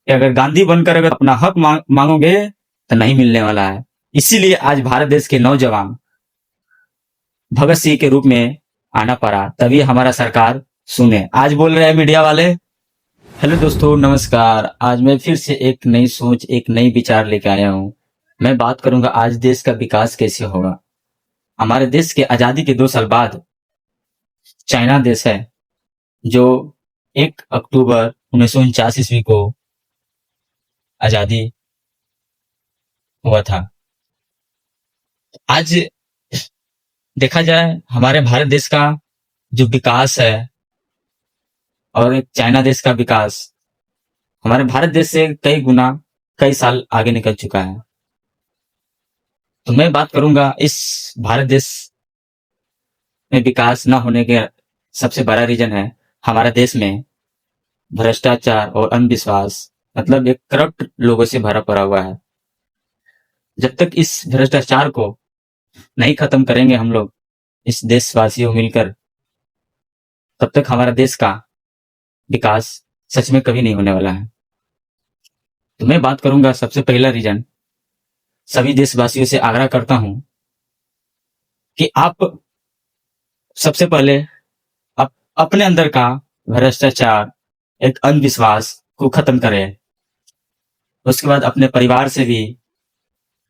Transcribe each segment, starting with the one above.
कि अगर गांधी बनकर अगर अपना हक मांगोगे तो नहीं मिलने वाला है। इसीलिए आज भारत देश के नौजवान भगत सिंह के रूप में आना पड़ा, तभी हमारा सरकार सुने। आज बोल रहे हैं मीडिया वाले। हेलो दोस्तों, नमस्कार। आज मैं फिर से एक नई सोच, एक नई विचार लेके आया हूँ। मैं बात करूंगा आज देश का विकास कैसे होगा। हमारे देश के आजादी के 2 साल बाद चाइना देश है जो 1 अक्टूबर 1949 ईस्वी को आजादी हुआ था। आज देखा जाए हमारे भारत देश का जो विकास है और एक चाइना देश का विकास हमारे भारत देश से कई गुना, कई साल आगे निकल चुका है। तो मैं बात करूंगा इस भारत देश में विकास न होने के सबसे बड़ा रीजन है हमारे देश में भ्रष्टाचार और अंधविश्वास, मतलब एक करप्ट लोगों से भरा पड़ा हुआ है। जब तक इस भ्रष्टाचार को नहीं खत्म करेंगे हम लोग, इस देशवासियों मिलकर, तब तक हमारा देश का विकास सच में कभी नहीं होने वाला है। तो मैं बात करूंगा सबसे पहला रीजन, सभी देशवासियों से आग्रह करता हूं कि आप सबसे पहले अपने अंदर का भ्रष्टाचार, एक अंधविश्वास को खत्म करें। उसके बाद अपने परिवार से भी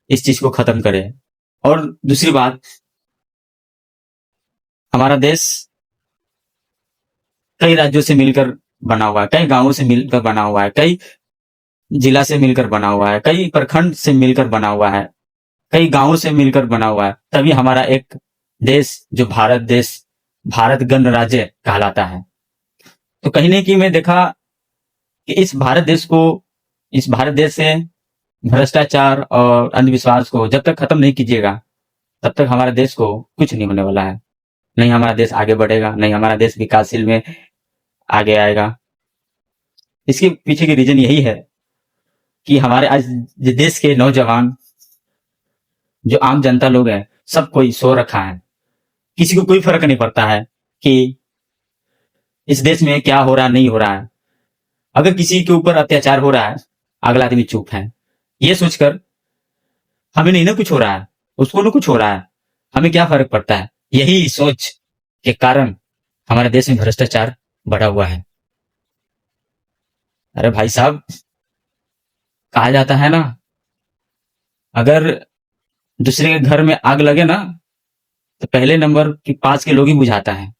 इस चीज को खत्म करें। और दूसरी बात, हमारा देश कई राज्यों से मिलकर बना हुआ है, कई गांवों से मिलकर बना हुआ है, कई जिला से मिलकर बना हुआ है, कई प्रखंड से मिलकर बना हुआ है, कई गांवों से मिलकर बना हुआ है। तभी हमारा एक देश जो भारत देश, भारत गणराज्य कहलाता है। तो कहीं न कहीं मैं देखा कि इस भारत देश से भ्रष्टाचार और अंधविश्वास को जब तक खत्म नहीं कीजिएगा, तब तक हमारे देश को कुछ नहीं होने वाला है। नहीं हमारा देश आगे बढ़ेगा, नहीं हमारा देश विकासशील में आगे आएगा। इसके पीछे की रीजन यही है कि हमारे आज देश के नौजवान, जो आम जनता लोग हैं, सब कोई सो रखा है। किसी को कोई फर्क नहीं पड़ता है कि इस देश में क्या हो रहा, नहीं हो रहा है। अगर किसी के ऊपर अत्याचार हो रहा है, अगला आदमी चुप है, ये सोचकर हमें नहीं ना कुछ हो रहा है, उसको ना कुछ हो रहा है, हमें क्या फर्क पड़ता है। यही सोच के कारण हमारे देश में भ्रष्टाचार बढ़ा हुआ है। अरे भाई साहब, कहा जाता है ना, अगर दूसरे के घर में आग लगे ना, तो पहले नंबर के पास के लोग ही बुझाता है।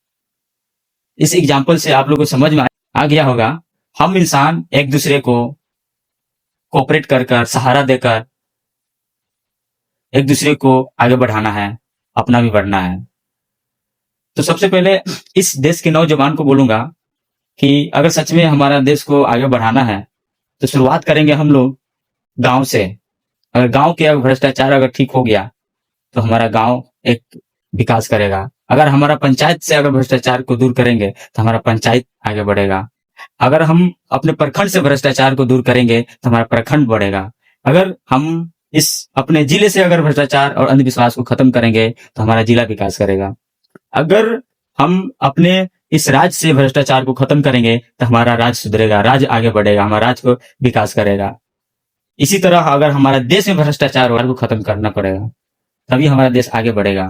इस एग्जाम्पल से आप लोगों को समझ में आ गया होगा, हम इंसान एक दूसरे को कोऑपरेट कर सहारा देकर एक दूसरे को आगे बढ़ाना है, अपना भी बढ़ना है। तो सबसे पहले इस देश के नौजवान को बोलूंगा कि अगर सच में हमारा देश को आगे बढ़ाना है, तो शुरुआत करेंगे हम लोग गांव से। अगर गांव के भ्रष्टाचार अगर ठीक हो गया, तो हमारा गांव एक विकास करेगा। अगर हमारा पंचायत से अगर भ्रष्टाचार को दूर करेंगे, तो हमारा पंचायत आगे बढ़ेगा। अगर हम अपने प्रखंड से भ्रष्टाचार को दूर करेंगे, तो हमारा प्रखंड बढ़ेगा। अगर हम इस अपने जिले से अगर भ्रष्टाचार और अंधविश्वास को खत्म करेंगे, तो हमारा जिला विकास करेगा। अगर हम अपने इस राज्य से भ्रष्टाचार को खत्म करेंगे, तो हमारा राज्य सुधरेगा, राज्य आगे बढ़ेगा, हमारा राज्य को विकास करेगा। इसी तरह अगर हमारा देश में भ्रष्टाचार को खत्म करना पड़ेगा, तभी हमारा देश आगे बढ़ेगा।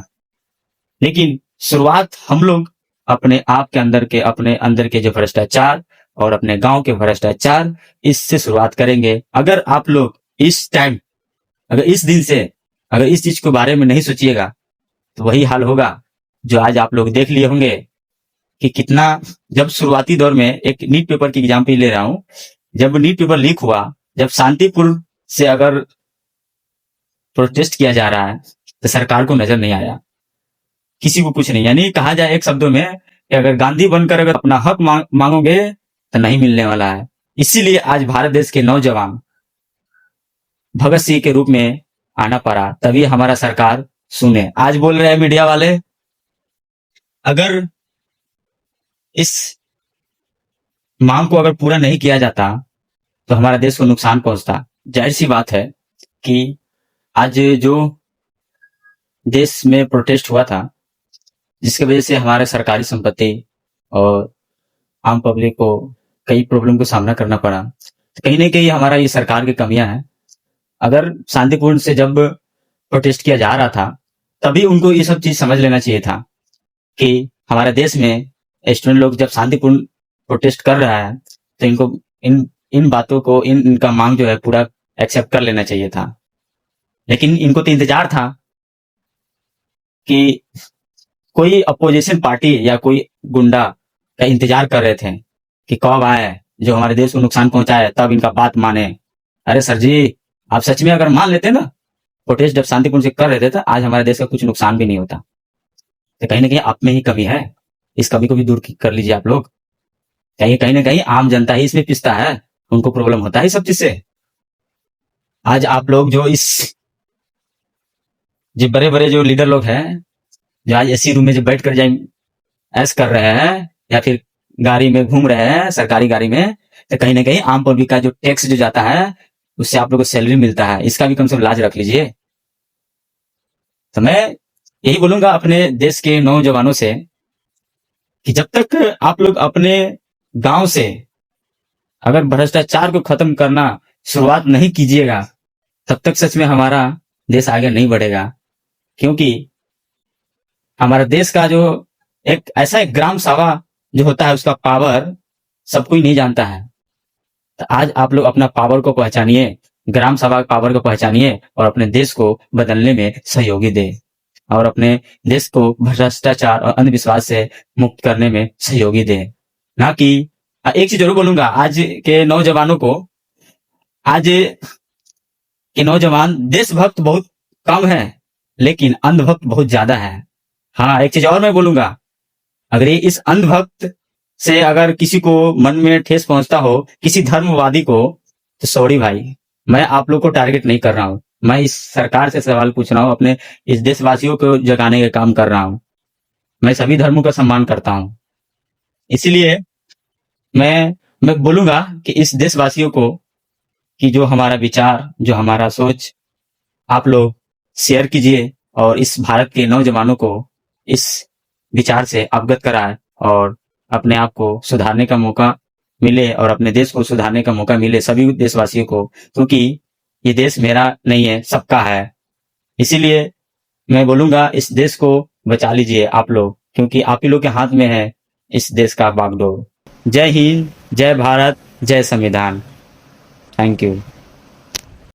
लेकिन शुरुआत हम लोग अपने आप के अंदर के, अपने अंदर के जो भ्रष्टाचार और अपने गांव के भ्रष्टाचार, इससे शुरुआत करेंगे। अगर आप लोग इस टाइम, अगर इस दिन से अगर इस चीज के बारे में नहीं सोचिएगा, तो वही हाल होगा जो आज आप लोग देख लिए होंगे कि कितना, जब शुरुआती दौर में, एक नीट पेपर की एग्जाम्पल ले रहा हूं, जब नीट पेपर लीक हुआ, जब शांतिपूर्ण से अगर प्रोटेस्ट किया जा रहा है, तो सरकार को नजर नहीं आया, किसी को कुछ नहीं। यानी कहा जाए एक शब्दों में कि अगर गांधी बनकर अगर अपना हक मांगोगे तो नहीं मिलने वाला है। इसीलिए आज भारत देश के नौजवान भगत सिंह के रूप में आना पड़ा, तभी हमारा सरकार सुने। आज बोल रहे हैं मीडिया वाले, अगर इस मांग को अगर पूरा नहीं किया जाता, तो हमारा देश को नुकसान पहुंचता। जाहिर सी बात है कि आज जो देश में प्रोटेस्ट हुआ था, जिसकी वजह से हमारे सरकारी संपत्ति और आम पब्लिक को कई प्रॉब्लम को सामना करना पड़ा, तो कहीं ना कहीं हमारा ये सरकार की कमियां हैं। अगर शांतिपूर्ण से जब प्रोटेस्ट किया जा रहा था, तभी उनको ये सब चीज समझ लेना चाहिए था कि हमारे देश में स्टूडेंट लोग जब शांतिपूर्ण प्रोटेस्ट कर रहा है, तो इनको इन इन बातों को, इनका मांग जो है पूरा एक्सेप्ट कर लेना चाहिए था। लेकिन इनको तो इंतजार था कि कोई अपोजिशन पार्टी या कोई गुंडा का इंतजार कर रहे थे कि कब आए जो हमारे देश को नुकसान पहुंचाए, तब इनका बात माने। अरे सर जी, आप सच में अगर मान लेते ना, प्रोटेस्ट जब शांतिपूर्ण से कर रहे थे, तो आज हमारे देश का कुछ नुकसान भी नहीं होता। तो कहीं ना कहीं आप में ही कमी है, इस कमी को भी दूर कर लीजिए आप लोग। कहीं ना कहीं आम जनता ही इसमें पिसता है, उनको प्रॉब्लम होता है सब चीज से। आज आप लोग जो बड़े बड़े जो लीडर लोग हैं, जो आज एसी रूम में जो बैठ कर जाए ऐश कर रहे हैं, या फिर गाड़ी में घूम रहे हैं, सरकारी गाड़ी में, तो कहीं ना कहीं आम पब्लिक का जो टैक्स जो जाता है, उससे आप लोग को सैलरी मिलता है। इसका भी कम से कम लाज रख लीजिए। तो मैं यही बोलूंगा अपने देश के नौजवानों से कि जब तक आप लोग अपने गांव से अगर भ्रष्टाचार को खत्म करना शुरुआत नहीं कीजिएगा, तब तक सच में हमारा देश आगे नहीं बढ़ेगा। क्योंकि हमारा देश का जो एक ऐसा एक ग्राम सभा जो होता है, उसका पावर सब कोई नहीं जानता है। तो आज आप लोग अपना पावर को पहचानिए, ग्राम सभा के पावर को पहचानिए, और अपने देश को बदलने में सहयोगी दे, और अपने देश को भ्रष्टाचार और अंधविश्वास से मुक्त करने में सहयोगी दे। ना कि एक चीज जरूर बोलूंगा आज के नौजवानों को, आज के नौजवान देशभक्त बहुत कम है, लेकिन अंधभक्त बहुत ज्यादा है। हाँ, एक चीज और मैं बोलूंगा, अगर ये इस अंधभक्त से अगर किसी को मन में ठेस पहुंचता हो, किसी धर्मवादी को, तो सॉरी भाई, मैं आप लोग को टारगेट नहीं कर रहा हूं। मैं इस सरकार से सवाल पूछ रहा हूं, अपने इस देशवासियों को जगाने का काम कर रहा हूं। मैं सभी धर्मों का सम्मान करता हूं, इसीलिए मैं बोलूंगा कि इस देशवासियों को कि जो हमारा विचार, जो हमारा सोच आप लोग शेयर कीजिए, और इस भारत के नौजवानों को इस विचार से अवगत कराए, और अपने आप को सुधारने का मौका मिले, और अपने देश को सुधारने का मौका मिले सभी देशवासियों को। क्योंकि ये देश मेरा नहीं है, सबका है। इसीलिए मैं बोलूंगा, इस देश को बचा लीजिए आप लोग, क्योंकि आप ही लोग के हाथ में है इस देश का बागडोर। जय हिंद, जय भारत, जय संविधान। Thank you.